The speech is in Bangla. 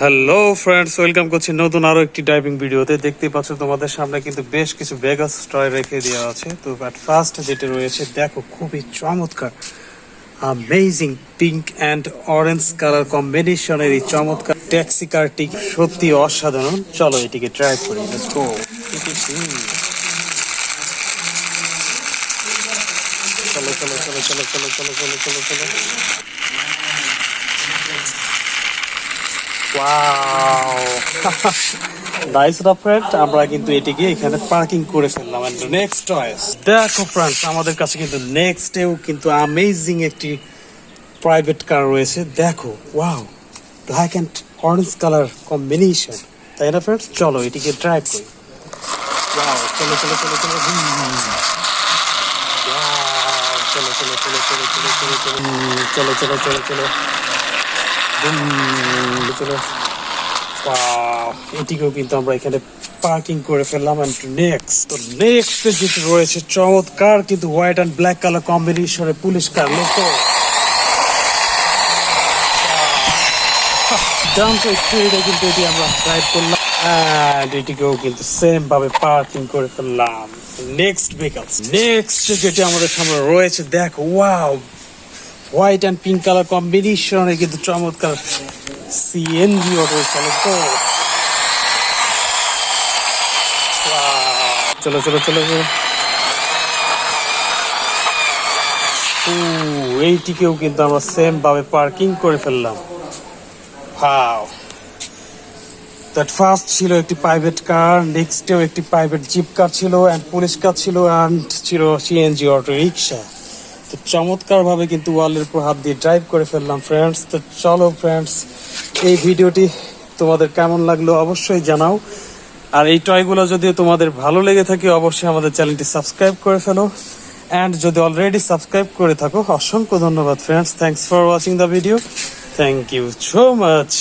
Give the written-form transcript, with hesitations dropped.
হ্যালো ফ্রেন্ডস, ওয়েলকাম করছি নতুন আরো একটি ড্রাইভিং ভিডিওতে। দেখতেই পাচ্ছ তোমাদের সামনে কিন্তু বেশ কিছু ভেগাস টয় রেখে দেওয়া আছে। তো বাট ফার্স্ট যেটা রয়েছে দেখো, খুবই চমৎকার amazing pink and orange colour কম্বিনেশনের এই চমৎকার ট্যাক্সি কারটি সত্যি অসাধারণ। চলো এটিকে ট্রাই করি, লেটস গো। চলো চলো চলো চলো চলো চলো চলো চলো চলো। ওয়াও, নাইস না ফ্রেন্ড? আমরা কিন্তু এটিকে এখানে পার্কিং করে ফেললাম। এন্ড নেক্সট চয়েস দেখো ফ্রেন্ডস, আমাদের কাছে কিন্তু নেক্সটেও কিন্তু অ্যামেজিং একটি প্রাইভেট কার রয়েছে। দেখো, wow, black and orange colour combination, তাই না ফ্রেন্ডস? চলো এটিকে ড্রাইভ করি। ওয়াও, চলো চলো চলো চলো। চলো চলো চলো চলো চলো চলো চলো চলো চলো চলো চলো। এটিকেও কিন্তু আমরা এখানে পার্কিং করে ফেললাম। নেক্সট যেটি রয়েছে চমৎকার কিন্তু হোয়াইট অ্যান্ড ব্ল্যাক কালার কম্বিনেশনে পুলিশ কার। স্পিডে কিন্তু এটি আমরা ড্রাইভ করলাম এন্ড এটিকেও কিন্তু সেম ভাবে পার্কিং করে ফেললাম। নেক্সট যেটি আমাদের সামনে রয়েছে দেখো, wow, white and pink colour কম্বিনেশনে কিন্তু চমৎকার সিএনজি অটো চালক। চলো চলো চলো চলো। এইটিকেও কিন্তু আমরা সেম ভাবে পার্কিং করে ফেললাম। ওয়াও, দ্যাট ফার্স্ট ছিল একটি প্রাইভেট কার, নেক্সটেও একটি প্রাইভেট জিপ কার ছিল, অ্যান্ড পুলিশ কার ছিল, অ্যান্ড ছিল সিএনজি অটো রিক্সা। তো চমৎকার ভাবে কিন্তু ওয়ালের উপর হাত দিয়ে ড্রাইভ করে ফেললাম ফ্রেন্ডস। তো চলো ফ্রেন্ডস, এই ভিডিওটি তোমাদের কেমন লাগলো অবশ্যই জানাও। আর এই টয়গুলো যদি তোমাদের ভালো লেগে থাকে অবশ্যই আমাদের চ্যানেলটি সাবস্ক্রাইব করে ফেলো। অ্যান্ড যদি অলরেডি সাবস্ক্রাইব করে থাকো অসংখ্য ধন্যবাদ friends. Thanks for watching the video. Thank you so much.